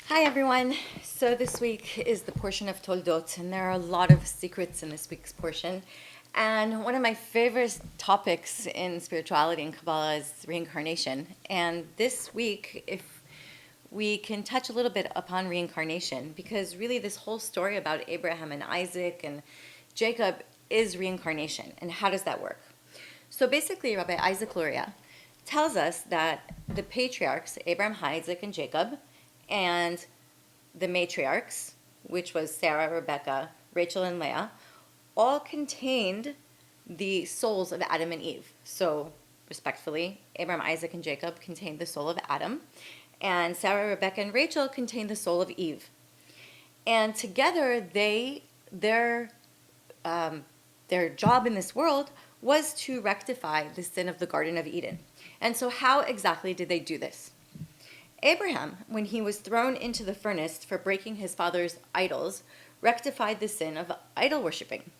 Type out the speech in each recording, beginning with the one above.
Hi everyone. So this week is the portion of Toldot, and there are a lot of secrets in this week's portion. And one of my favorite topics in spirituality and Kabbalah is reincarnation. And this week, if we can touch a little bit upon reincarnation, because really this whole story about Abraham and Isaac and Jacob is reincarnation. And how does that work? So basically, Rabbi Isaac Luria tells us that the patriarchs, Abraham, Isaac, and Jacob, and the matriarchs, which was Sarah, Rebecca, Rachel, and Leah, all contained the souls of Adam and Eve. So, respectfully, Abraham, Isaac, and Jacob contained the soul of Adam, and Sarah, Rebecca, and Rachel contained the soul of Eve. And together, their job in this world was to rectify the sin of the Garden of Eden. And so, how exactly did they do this? Abraham, when he was thrown into the furnace for breaking his father's idols, rectified the sin of idol worshipping.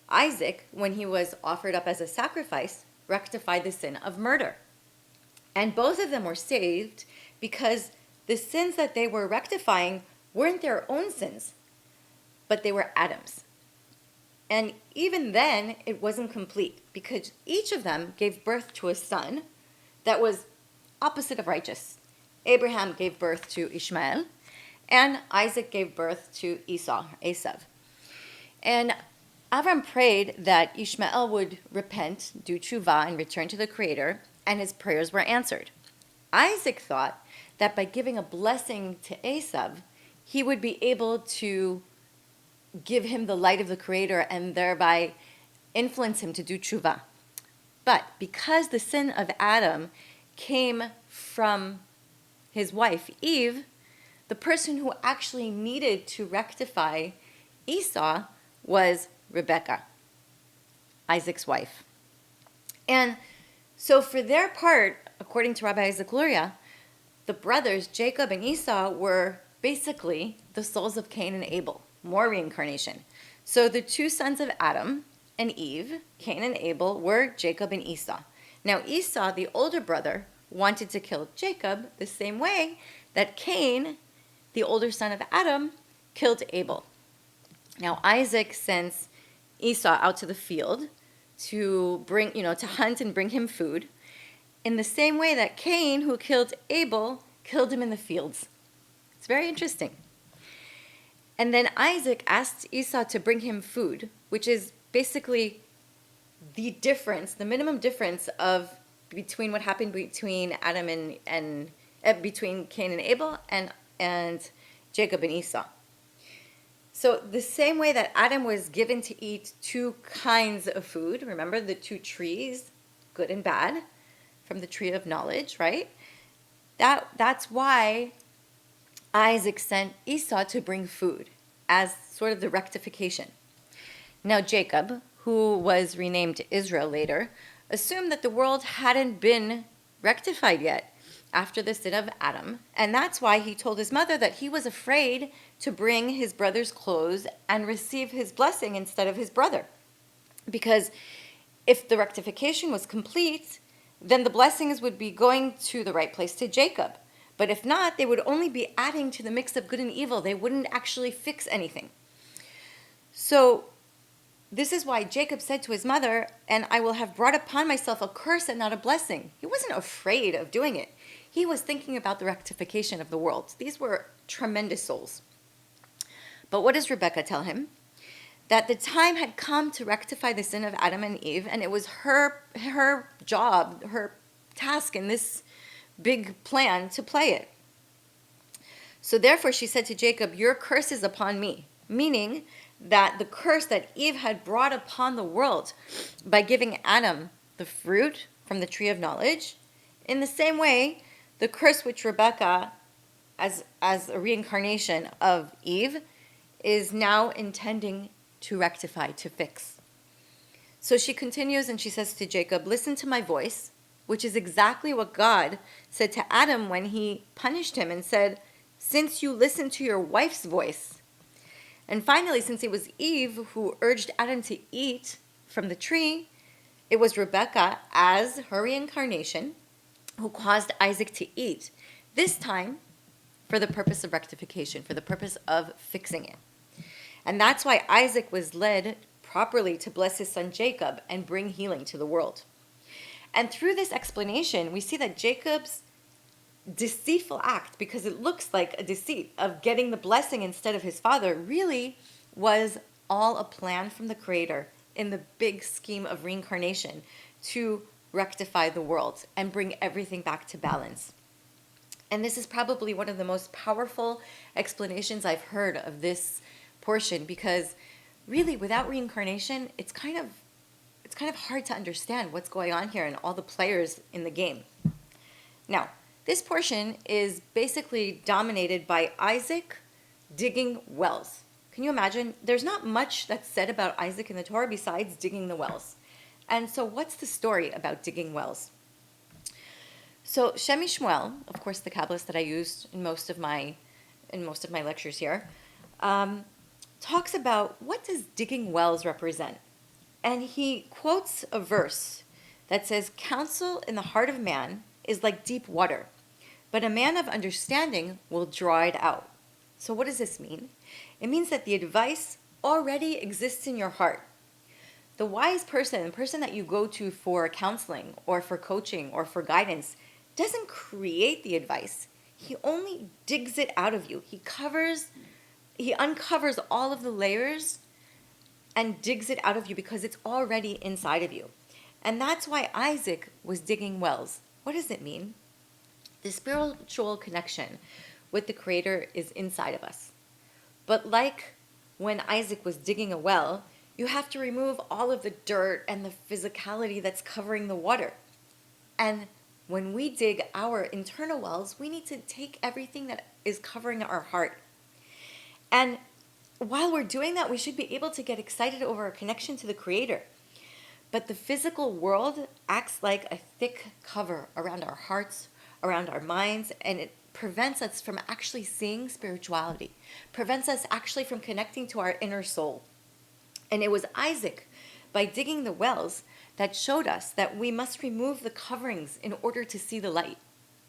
Isaac, when he was offered up as a sacrifice, rectified the sin of murder. And both of them were saved because the sins that they were rectifying weren't their own sins, but they were Adam's. And even then, it wasn't complete because each of them gave birth to a son that was opposite of righteous. Abraham gave birth to Ishmael, and Isaac gave birth to Esav. And Avram prayed that Ishmael would repent, do tshuva, and return to the Creator, and his prayers were answered. Isaac thought that by giving a blessing to Esav, he would be able to give him the light of the Creator and thereby influence him to do tshuva. But because the sin of Adam came from his wife, Eve, the person who actually needed to rectify Esau was Rebecca, Isaac's wife. And so for their part, according to Rabbi Isaac Luria, the brothers, Jacob and Esau, were basically the souls of Cain and Abel, more reincarnation. So the two sons of Adam and Eve, Cain and Abel, were Jacob and Esau. Now Esau, the older brother, wanted to kill Jacob the same way that Cain, the older son of Adam, killed Abel. Now Isaac sends Esau out to the field to to hunt and bring him food, in the same way that Cain, who killed Abel, killed him in the fields. It's very interesting. And then Isaac asked Esau to bring him food, which is basically the minimum difference of between what happened between Adam and between Cain and Abel and Jacob and Esau. So the same way that Adam was given to eat two kinds of food, remember the two trees, good and bad, from the tree of knowledge, right? That's why Isaac sent Esau to bring food as sort of the rectification. Now Jacob, who was renamed Israel later, assumed that the world hadn't been rectified yet after the sin of Adam, and that's why he told his mother that he was afraid to bring his brother's clothes and receive his blessing instead of his brother. Because if the rectification was complete, then the blessings would be going to the right place to Jacob. But if not, they would only be adding to the mix of good and evil. They wouldn't actually fix anything. So this is why Jacob said to his mother, "And I will have brought upon myself a curse and not a blessing." He wasn't afraid of doing it. He was thinking about the rectification of the world. These were tremendous souls. But what does Rebecca tell him? That the time had come to rectify the sin of Adam and Eve, and it was her job, her task in this big plan to play it. So therefore she said to Jacob, "Your curse is upon me," meaning that the curse that Eve had brought upon the world by giving Adam the fruit from the tree of knowledge, in the same way, the curse which Rebecca, as a reincarnation of Eve, is now intending to rectify, to fix. So she continues and she says to Jacob, "Listen to my voice," which is exactly what God said to Adam when he punished him and said, "Since you listened to your wife's voice." And finally, since it was Eve who urged Adam to eat from the tree, it was Rebecca, as her reincarnation, who caused Isaac to eat. This time for the purpose of rectification, for the purpose of fixing it. And that's why Isaac was led properly to bless his son Jacob and bring healing to the world. And through this explanation, we see that Jacob's deceitful act, because it looks like a deceit of getting the blessing instead of his father, really was all a plan from the Creator in the big scheme of reincarnation to rectify the world and bring everything back to balance. And this is probably one of the most powerful explanations I've heard of this portion, because really without reincarnation, it's kind of hard to understand what's going on here and all the players in the game. Now, this portion is basically dominated by Isaac digging wells. Can you imagine? There's not much that's said about Isaac in the Torah besides digging the wells. And so what's the story about digging wells? So Shemi Shmuel, of course the Kabbalist that I used in most of my lectures here, talks about what does digging wells represent. And he quotes a verse that says, "Counsel in the heart of man is like deep water, but a man of understanding will draw it out." So what does this mean? It means that the advice already exists in your heart. The wise person, the person that you go to for counseling or for coaching or for guidance, doesn't create the advice. He only digs it out of you. He uncovers all of the layers and digs it out of you because it's already inside of you. And that's why Isaac was digging wells. What does it mean? The spiritual connection with the Creator is inside of us. But like when Isaac was digging a well, you have to remove all of the dirt and the physicality that's covering the water. And when we dig our internal wells, we need to take everything that is covering our heart. And while we're doing that, we should be able to get excited over our connection to the Creator. But the physical world acts like a thick cover around our hearts, around our minds, and it prevents us from actually seeing spirituality, prevents us actually from connecting to our inner soul. And it was Isaac, by digging the wells, that showed us that we must remove the coverings in order to see the light.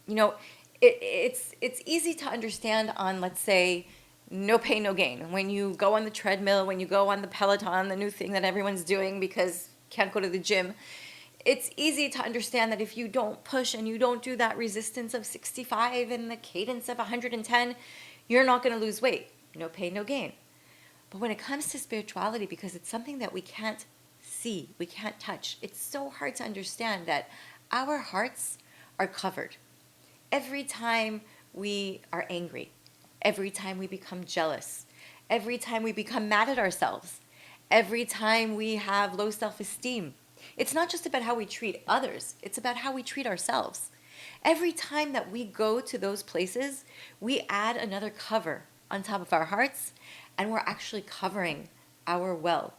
You know, it's easy to understand on, let's say, no pain, no gain. When you go on the treadmill, when you go on the Peloton, the new thing that everyone's doing because can't go to the gym, it's easy to understand that if you don't push and you don't do that resistance of 65 and the cadence of 110, you're not going to lose weight. No pain, no gain. But when it comes to spirituality, because it's something that we can't see, we can't touch, it's so hard to understand that our hearts are covered. Every time we are angry, every time we become jealous, every time we become mad at ourselves, every time we have low self-esteem, it's not just about how we treat others, it's about how we treat ourselves. Every time that we go to those places, we add another cover on top of our hearts, and we're actually covering our well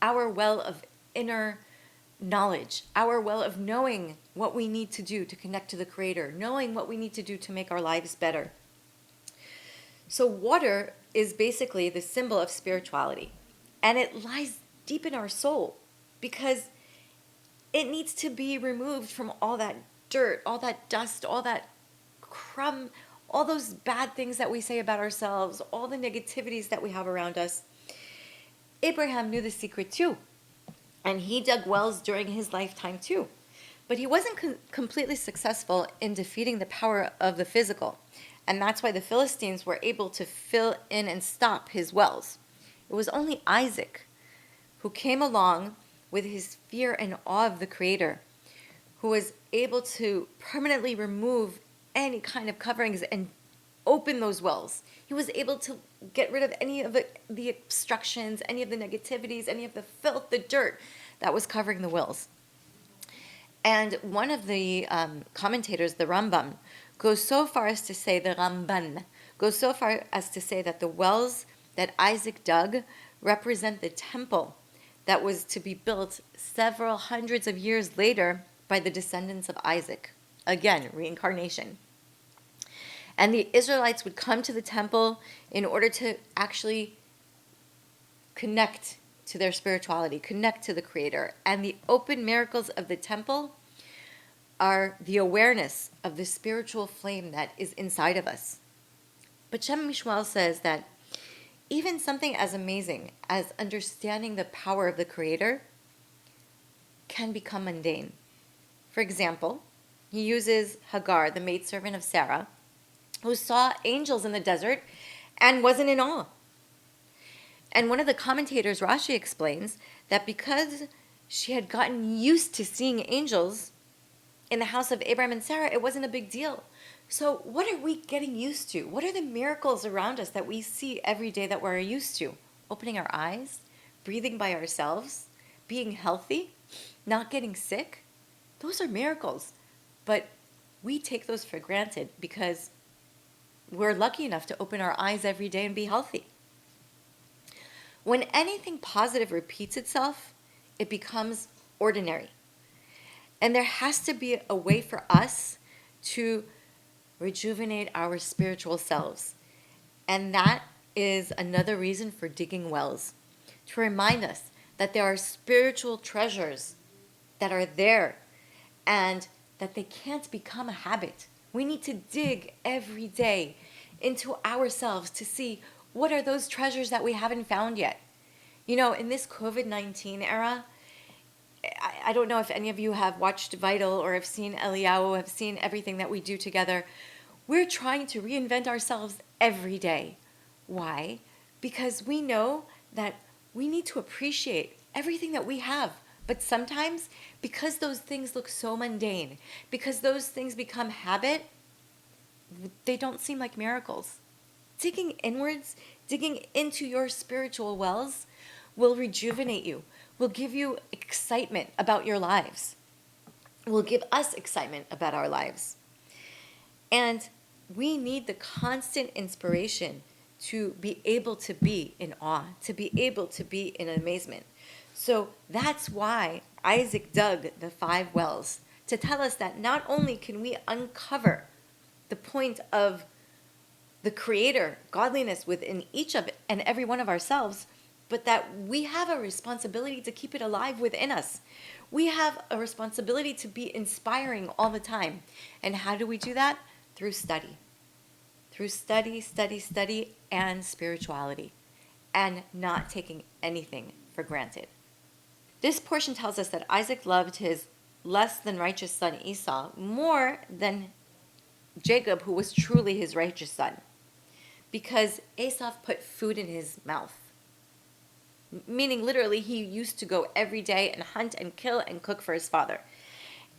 of inner knowledge, our well of knowing what we need to do to connect to the Creator, knowing what we need to do to make our lives better. So water is basically the symbol of spirituality, and it lies deep in our soul because it needs to be removed from all that dirt, all that dust, all that crumb, all those bad things that we say about ourselves, all the negativities that we have around us. Abraham knew the secret too, and he dug wells during his lifetime too. But he wasn't completely successful in defeating the power of the physical, and that's why the Philistines were able to fill in and stop his wells. It was only Isaac who came along with his fear and awe of the Creator, who was able to permanently remove any kind of coverings and open those wells. He was able to get rid of any of the obstructions, any of the negativities, any of the filth, the dirt that was covering the wells. And one of the commentators, the Rambam, goes so far as to say, the Ramban, goes so far as to say that the wells that Isaac dug represent the temple that was to be built several hundreds of years later by the descendants of Isaac. Again, reincarnation. And the Israelites would come to the temple in order to actually connect to their spirituality, connect to the Creator. And the open miracles of the temple are the awareness of the spiritual flame that is inside of us. But Shem Mishmuel says that even something as amazing as understanding the power of the Creator can become mundane. For example, he uses Hagar, the maidservant of Sarah, who saw angels in the desert and wasn't in awe. And one of the commentators, Rashi, explains that because she had gotten used to seeing angels in the house of Abraham and Sarah, it wasn't a big deal. So what are we getting used to? What are the miracles around us that we see every day that we're used to? Opening our eyes, breathing by ourselves, being healthy, not getting sick. Those are miracles. But we take those for granted because we're lucky enough to open our eyes every day and be healthy. When anything positive repeats itself, it becomes ordinary. And there has to be a way for us to rejuvenate our spiritual selves. And that is another reason for digging wells, to remind us that there are spiritual treasures that are there and that they can't become a habit. We need to dig every day into ourselves to see what are those treasures that we haven't found yet. You know, in this COVID-19 era, I don't know if any of you have watched Vital or have seen Eliyahu, have seen everything that we do together. We're trying to reinvent ourselves every day. Why? Because we know that we need to appreciate everything that we have. But sometimes, because those things look so mundane, because those things become habit, they don't seem like miracles. Digging inwards, digging into your spiritual wells will rejuvenate you, will give you excitement about your lives, will give us excitement about our lives. And we need the constant inspiration to be able to be in awe, to be able to be in amazement. So that's why Isaac dug the 5 wells, to tell us that not only can we uncover the point of the Creator, godliness within each of and every one of ourselves, but that we have a responsibility to keep it alive within us. We have a responsibility to be inspiring all the time. And how do we do that? Through study. Through study, and spirituality. And not taking anything for granted. This portion tells us that Isaac loved his less than righteous son Esau more than Jacob, who was truly his righteous son, because Esau put food in his mouth. Meaning literally he used to go every day and hunt and kill and cook for his father.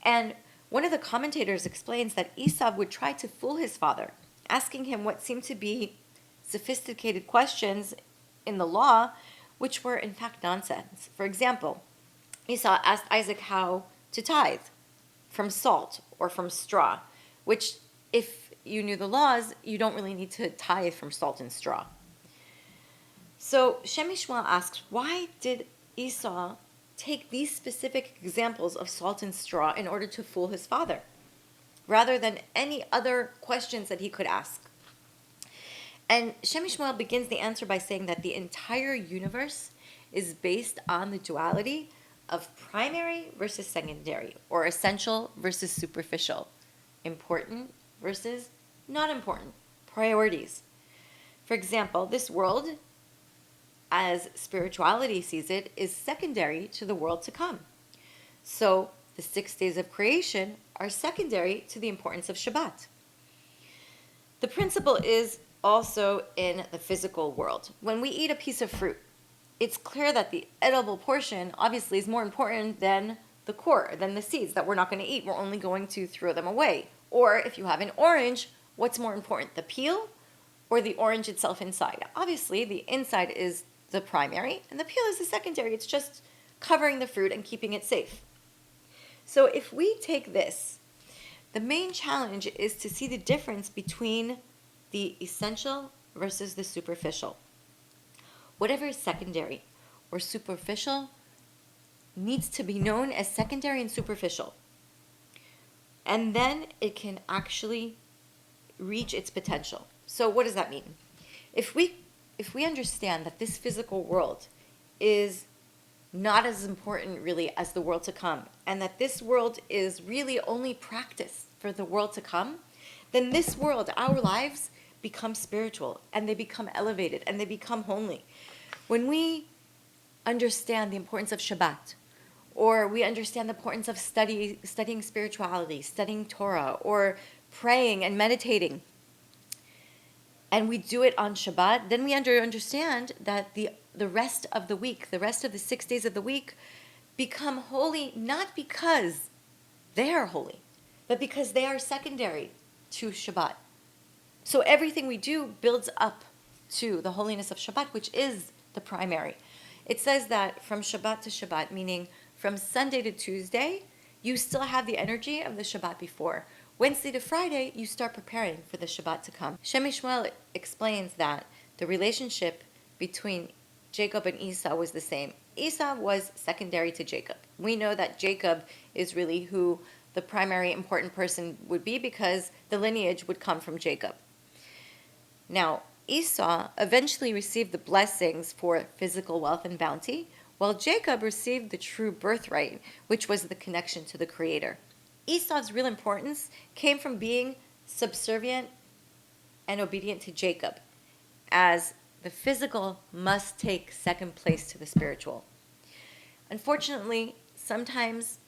And one of the commentators explains that Esau would try to fool his father, asking him what seemed to be sophisticated questions in the law, which were in fact nonsense. For example, Esau asked Isaac how to tithe, from salt or from straw, which if you knew the laws, you don't really need to tithe from salt and straw. So Shem Mishmuel asks, why did Esau take these specific examples of salt and straw in order to fool his father, rather than any other questions that he could ask? And Shem Mishmuel begins the answer by saying that the entire universe is based on the duality of primary versus secondary, or essential versus superficial, important versus not important, priorities. For example, this world, as spirituality sees it, is secondary to the world to come. So the 6 days of creation are secondary to the importance of Shabbat. The principle is also in the physical world. When we eat a piece of fruit, it's clear that the edible portion obviously is more important than the core, than the seeds that we're not going to eat. We're only going to throw them away. Or if you have an orange, what's more important, the peel or the orange itself inside? Obviously, the inside is the primary and the peel is the secondary. It's just covering the fruit and keeping it safe. So if we take this, the main challenge is to see the difference between the essential versus the superficial. Whatever is secondary or superficial needs to be known as secondary and superficial. And then it can actually reach its potential. So what does that mean? If we understand that this physical world is not as important really as the world to come, and that this world is really only practice for the world to come, then this world, our lives, become spiritual and they become elevated and they become holy. When we understand the importance of Shabbat, or we understand the importance of studying spirituality, studying Torah, or praying and meditating, and we do it on Shabbat, then we understand that the rest of the week, the rest of the 6 days of the week, become holy not because they are holy, but because they are secondary to Shabbat. So everything we do builds up to the holiness of Shabbat, which is the primary. It says that from Shabbat to Shabbat, meaning from Sunday to Tuesday, you still have the energy of the Shabbat before. Wednesday to Friday, you start preparing for the Shabbat to come. Shem Shmuel explains that the relationship between Jacob and Esau was the same. Esau was secondary to Jacob. We know that Jacob is really who the primary important person would be because the lineage would come from Jacob. Now, Esau eventually received the blessings for physical wealth and bounty, while Jacob received the true birthright, which was the connection to the Creator. Esau's real importance came from being subservient and obedient to Jacob, as the physical must take second place to the spiritual. Unfortunately, sometimes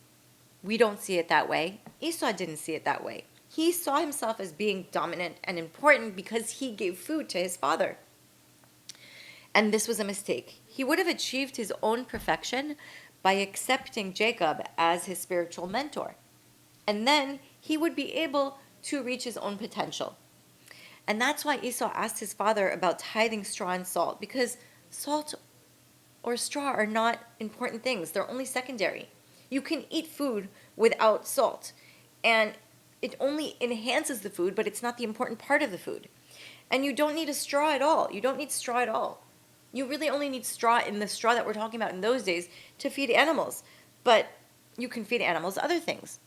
we don't see it that way. Esau didn't see it that way. He saw himself as being dominant and important because he gave food to his father. And this was a mistake. He would have achieved his own perfection by accepting Jacob as his spiritual mentor. And then he would be able to reach his own potential. And that's why Esau asked his father about tithing straw and salt, because salt or straw are not important things. They're only secondary. You can eat food without salt, and it only enhances the food, but it's not the important part of the food. And you don't need a straw at all. You don't need straw at all. You really only need straw in the straw that we're talking about in those days to feed animals. But you can feed animals other things.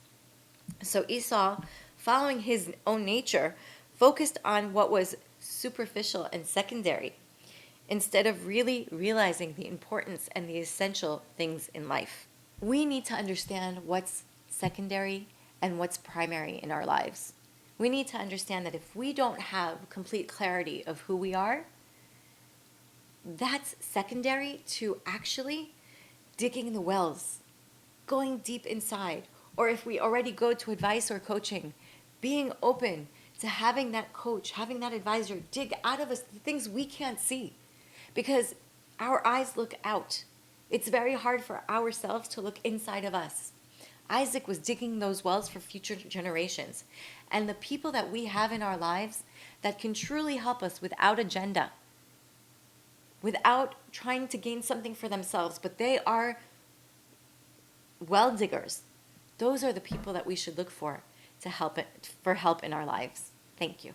So Esau, following his own nature, focused on what was superficial and secondary instead of really realizing the importance and the essential things in life. We need to understand what's secondary and what's primary in our lives. We need to understand that if we don't have complete clarity of who we are, that's secondary to actually digging the wells, going deep inside, or if we already go to advice or coaching, being open to having that coach, having that advisor dig out of us the things we can't see, because our eyes look out. It's very hard for ourselves to look inside of us. Isaac was digging those wells for future generations. And the people that we have in our lives that can truly help us without agenda, without trying to gain something for themselves, but they are well diggers. Those are the people that we should look for to help in our lives. Thank you.